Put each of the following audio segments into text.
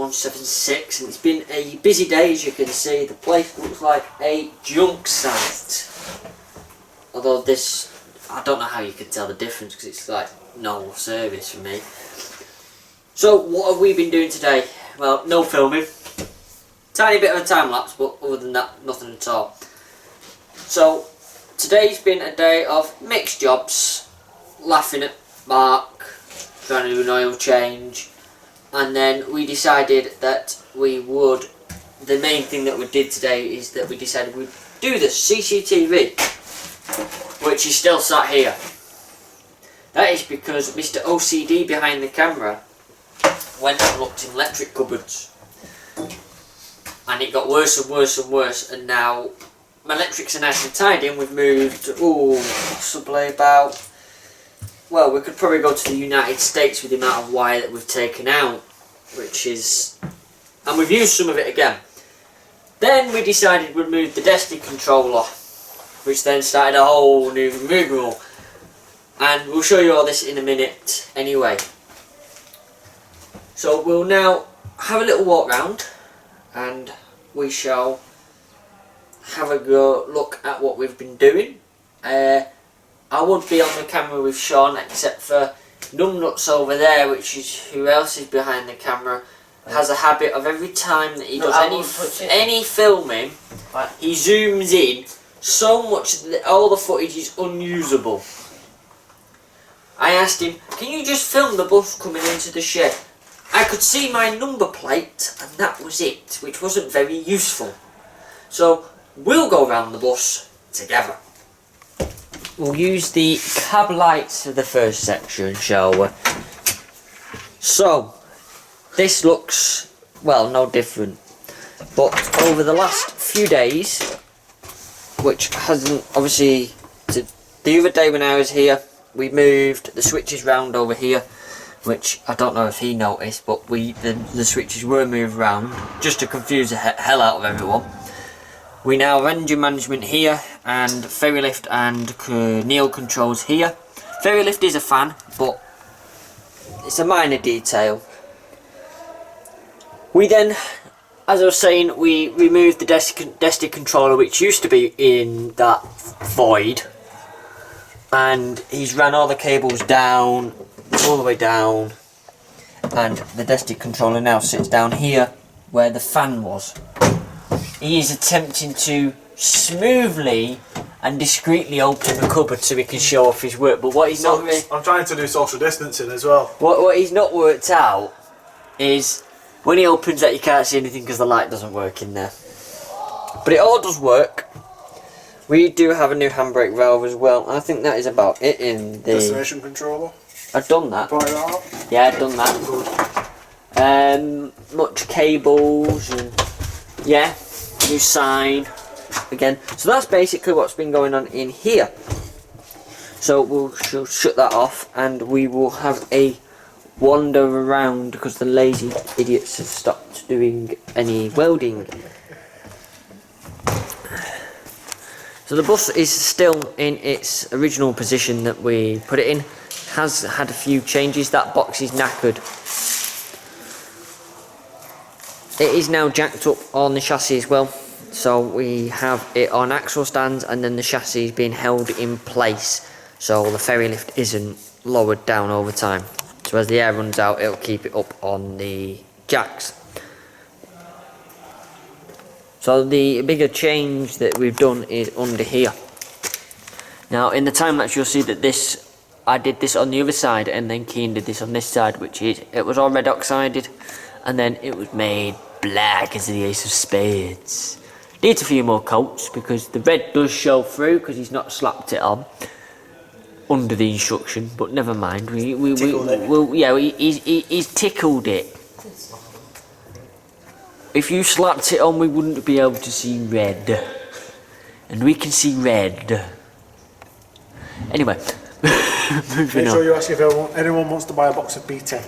176, and it's been a busy day. As you can see, the place looks like a junk site. Although this, I don't know how you can tell the difference because it's like normal service for me. So what have we been doing today? Well, no filming. Tiny bit of a time lapse, but other than that, nothing at all. So today's been a day of mixed jobs, laughing at Mark, trying to do an oil change, and then we decided that we would, the main thing that we did today is that we decided we'd do the CCTV, which is still sat here. That is because Mr. OCD behind the camera went and looked in electric cupboards, and it got worse and worse and worse, and now my electrics are nice and tidy, and we've moved, possibly about, well, we could probably go to the United States with the amount of wire that we've taken out, which is, and we've used some of it again. Then we decided we'd move the Destiny controller, which then started a whole new rigmarole, and we'll show you all this in a minute anyway. So we'll now have a little walk round, and we shall have a go look at what we've been doing. I would be on the camera with Sean, except for Numbnuts over there, which is who else is behind the camera, has a habit of every time that he does any filming, he zooms in so much that all the footage is unusable. I asked him, can you just film the bus coming into the shed? I could see my number plate, and that was it, which wasn't very useful. So we'll go around the bus together. We'll use the cab lights for the first section, shall we? So, this looks, well, no different. But over the last few days, which hasn't, obviously, the other day when I was here, we moved the switches round over here, which I don't know if he noticed, but the switches were moved round, just to confuse the hell out of everyone. We now have engine management here, and ferry lift and Neil controls here. Ferry lift is a fan, but it's a minor detail. We then, as I was saying, we removed the Destiny controller, which used to be in that void, and he's ran all the cables down, all the way down, and the Destiny controller now sits down here where the fan was. He is attempting to smoothly and discreetly open the cupboard so he can show off his work, but what he's not really... I'm trying to do social distancing as well. What he's not worked out is when he opens that you can't see anything because the light doesn't work in there. But it all does work. We do have a new handbrake valve as well. I think that is about it in the... Destination controller. I've done that. Point that out. Yeah, I've done that. Much cables and... yeah. New sign again. So that's basically what's been going on in here. So we'll shut that off, and we will have a wander around because the lazy idiots have stopped doing any welding. So the bus is still in its original position that we put it in. Has had a few changes. That box is knackered. It is now jacked up on the chassis as well, so we have it on axle stands, and then the chassis is being held in place so the ferry lift isn't lowered down over time. So as the air runs out, it'll keep it up on the jacks. So the bigger change that we've done is under here. Now in the time lapse you'll see that I did this on the other side, and then Keane did this on this side, which is, it was all red oxided, and then it was made black as the ace of spades. Needs a few more coats because the red does show through because he's not slapped it on under the instruction, but never mind. He's tickled it. If you slapped it on, we wouldn't be able to see red, and we can see red. Anyway, moving on. Make sure you ask if anyone wants to buy a box of B10.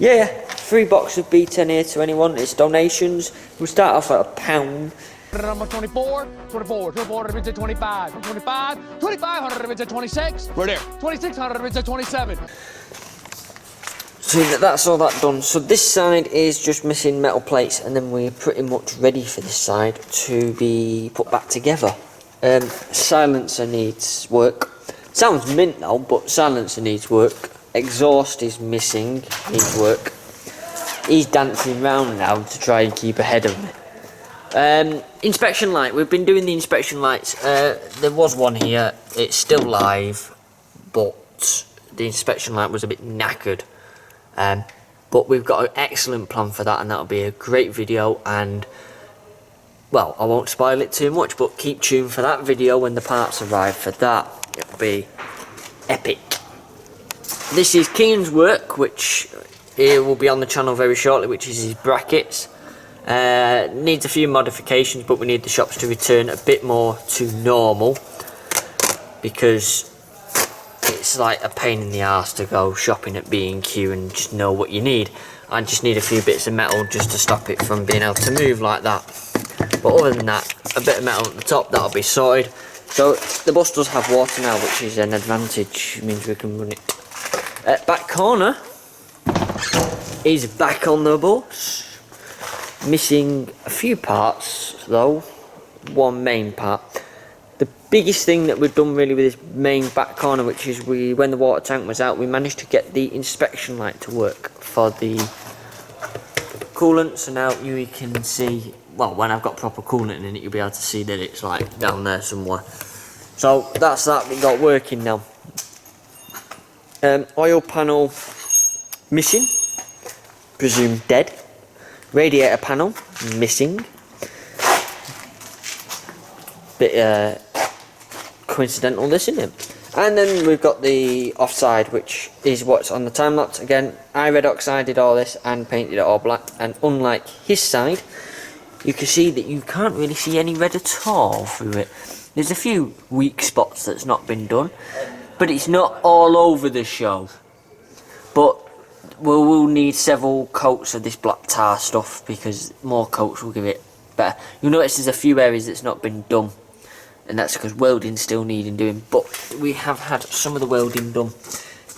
Yeah, 3 boxes of B10 here to anyone. It's donations. We'll start off at £1. Number 24, 24, 24, 25, 25, 2500, 26. Right there. 2600, 27. So that's all that done. So this side is just missing metal plates, and then we're pretty much ready for this side to be put back together. Silencer needs work. Sounds mint though, but silencer needs work. Exhaust is missing, needs work. He's dancing round now to try and keep ahead of me. Inspection light. We've been doing the inspection lights. There was one here. It's still live, but the inspection light was a bit knackered. But we've got an excellent plan for that, and that'll be a great video. And well, I won't spoil it too much, but keep tuned for that video when the parts arrive for that. It'll be epic. This is Keane's work, which will be on the channel very shortly, which is his brackets. Needs a few modifications, but we need the shops to return a bit more to normal, because it's like a pain in the arse to go shopping at B&Q and just know what you need. I just need a few bits of metal just to stop it from being able to move like that. But other than that, a bit of metal at the top, that'll be sorted. So the bus does have water now, which is an advantage. It means we can run it. Back corner is back on the bus. Missing a few parts though, one main part. The biggest thing that we've done really with this main back corner, which is when the water tank was out, we managed to get the inspection light to work for the coolant. So now you can see, well, when I've got proper coolant in it, you'll be able to see that it's like down there somewhere. So that's that, we got working now. Oil panel missing, presumed dead. Radiator panel missing. Bit coincidental this, isn't it? And then we've got the offside, which is what's on the time lapse. Again, I red oxided all this and painted it all black, and unlike his side, you can see that you can't really see any red at all through it. There's a few weak spots that's not been done, but it's not all over the show. But we'll need several coats of this black tar stuff, because more coats will give it better. You'll notice there's a few areas that's not been done, and that's because welding's still needing doing. But we have had some of the welding done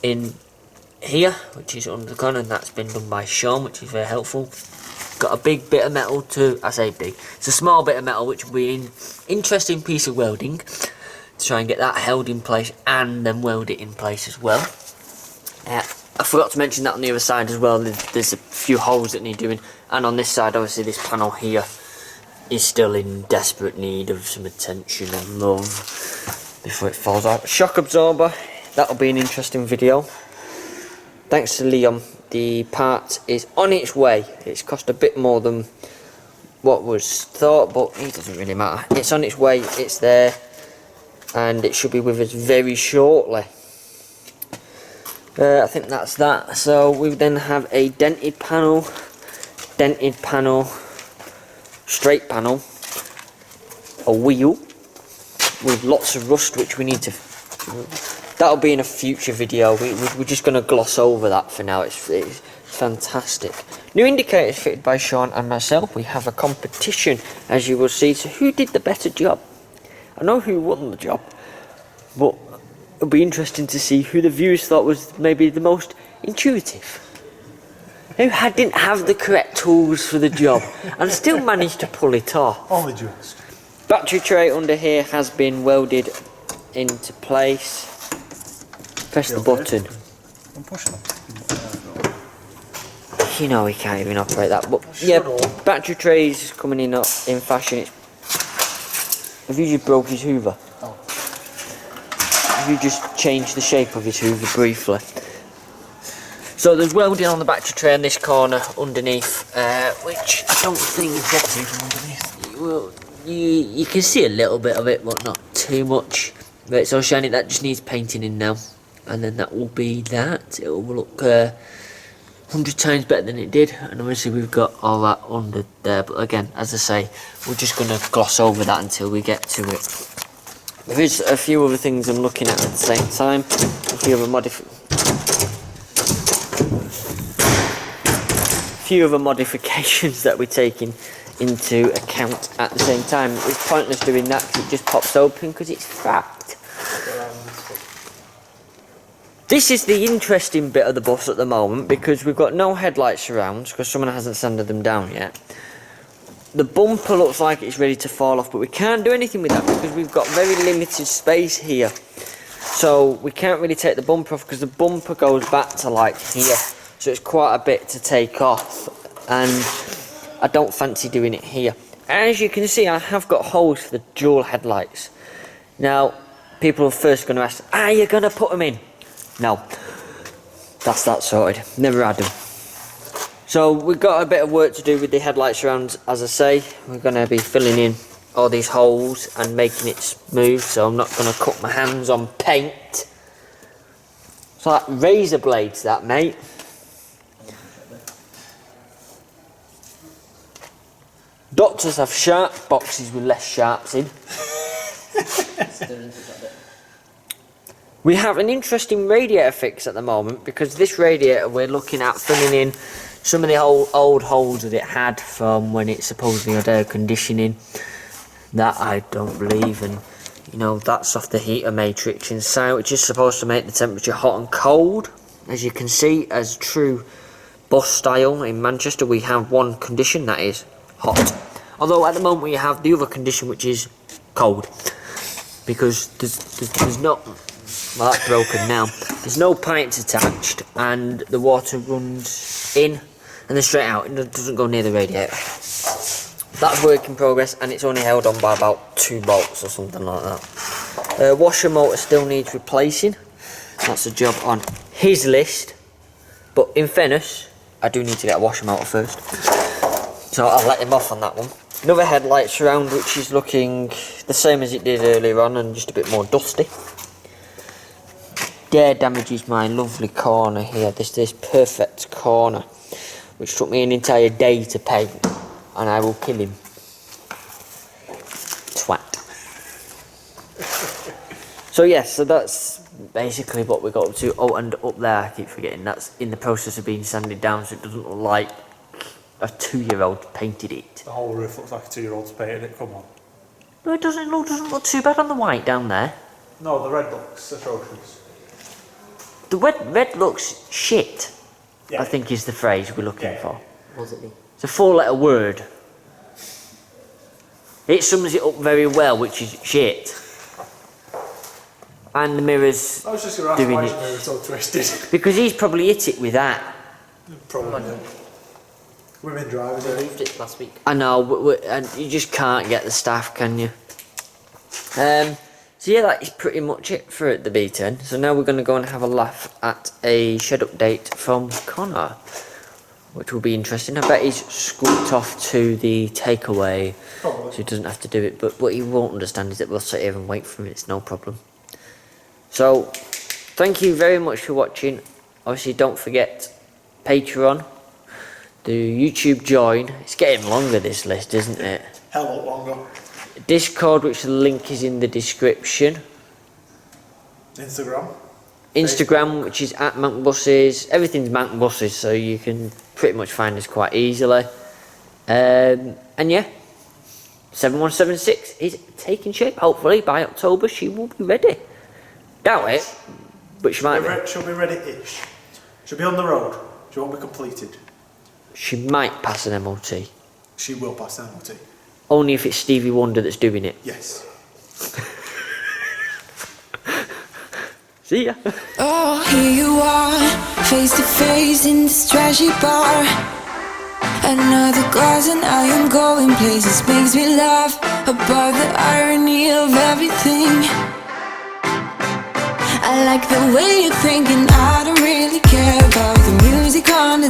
in here, which is under the corner, and that's been done by Sean, which is very helpful. Got a big bit of metal to, I say big, it's a small bit of metal, which will be an interesting piece of welding to try and get that held in place and then weld it in place as well. I forgot to mention that on the other side as well, there's a few holes that need doing, and on this side obviously this panel here is still in desperate need of some attention and love before it falls out. Shock absorber, that'll be an interesting video. Thanks to Liam, the part is on its way. It's cost a bit more than what was thought, but it doesn't really matter. It's on its way, it's there, and it should be with us very shortly. I think that's that. So we then have a dented panel, straight panel, a wheel with lots of rust, which we need to, that'll be in a future video. We're just going to gloss over that for now. It's fantastic. New indicators fitted by Sean and myself. We have a competition, as you will see. So who did the better job? I know who won the job, but it'll be interesting to see who the viewers thought was maybe the most intuitive. Who didn't have the correct tools for the job and still managed to pull it off. Only just. Battery tray under here has been welded into place. Press the button. I'm pushing them. You know we can't even operate that, but yeah, battery trays coming in fashion. Have you just broke his Hoover? Oh. Have you just changed the shape of his Hoover briefly? So there's welding on the battery tray in this corner underneath, which I don't think is getting from underneath. Well, you can see a little bit of it, but not too much. But it's all shiny. That just needs painting in now, and then that will be that. It will look 100 times better than it did, and obviously we've got all that under there. But again, as I say, we're just going to gloss over that until we get to it. There is a few other things I'm looking at the same time. A few other modifications that we're taking into account at the same time. It's pointless doing that because it just pops open because it's fact. This is the interesting bit of the bus at the moment because we've got no headlight surrounds because someone hasn't sanded them down yet. The bumper looks like it's ready to fall off, but we can't do anything with that because we've got very limited space here. So we can't really take the bumper off because the bumper goes back to like here. So it's quite a bit to take off and I don't fancy doing it here. As you can see, I have got holes for the dual headlights. Now, people are first going to ask, are you going to put them in? No, that's that sorted. Never had them. So we've got a bit of work to do with the headlight surrounds. As I say, we're going to be filling in all these holes and making it smooth. So I'm not going to cut my hands on paint. It's like razor blades, that, mate. Doctors have sharp boxes with less sharps in. We have an interesting radiator fix at the moment because this radiator we're looking at filling in some of the old holes that it had from when it supposedly had air conditioning. That I don't believe, and you know that's off the heater matrix inside, which is supposed to make the temperature hot and cold. As you can see, as true bus style in Manchester, we have one condition, that is hot. Although at the moment we have the other condition, which is cold, because there's no. Well, that's broken now. There's no pipes attached, and the water runs in and then straight out. It doesn't go near the radiator. That's work in progress, and it's only held on by about 2 bolts or something like that. Washer motor still needs replacing. That's a job on his list. But in fairness, I do need to get a washer motor first. So I'll let him off on that one. Another headlight surround, which is looking the same as it did earlier on and just a bit more dusty. Dare damages my lovely corner here, this perfect corner, which took me an entire day to paint, and I will kill him. Twat. So yes, so that's basically what we got up to. Oh, and up there, I keep forgetting, that's in the process of being sanded down so it doesn't look like a 2-year-old painted it. The whole roof looks like a 2-year-old's painted it, come on. No, it doesn't look too bad on the white down there. No, the red looks atrocious. The red looks shit, Yeah. I think is the phrase we're looking for. Was it me? It's a 4-letter word. It sums it up very well, which is shit. And the mirror's I was just going to ask doing why it. his mirror's so twisted. Because he's probably hit it with that. Probably. Women drivers, I eh? moved it last week. I know, and you just can't get the staff, can you? So yeah, that is pretty much it for the B10. So now we're going to go and have a laugh at a shed update from Connor, which will be interesting. I bet he's scooped off to the takeaway, Probably. so he doesn't have to do it. But what he won't understand is that we'll sit here and wait for him. It's no problem. So, thank you very much for watching. Obviously, don't forget Patreon, the YouTube join. It's getting longer, this list, isn't it? Hell of a lot longer. Discord, which the link is in the description. Instagram, which is at Mancbuses. Everything's Mancbuses, so you can pretty much find us quite easily. And yeah, 7176 is taking shape. Hopefully by October she will be ready. Doubt it, but she might be. She'll be ready-ish. She'll be on the road. She won't be completed. She might pass an MOT. She will pass the MOT. Only if it's Stevie Wonder that's doing it. Yes. See ya. Oh, here you are, face to face in this trashy bar. Another glass and I am going places. Makes me laugh about the irony of everything. I like the way you're thinking. I don't really care about the music on the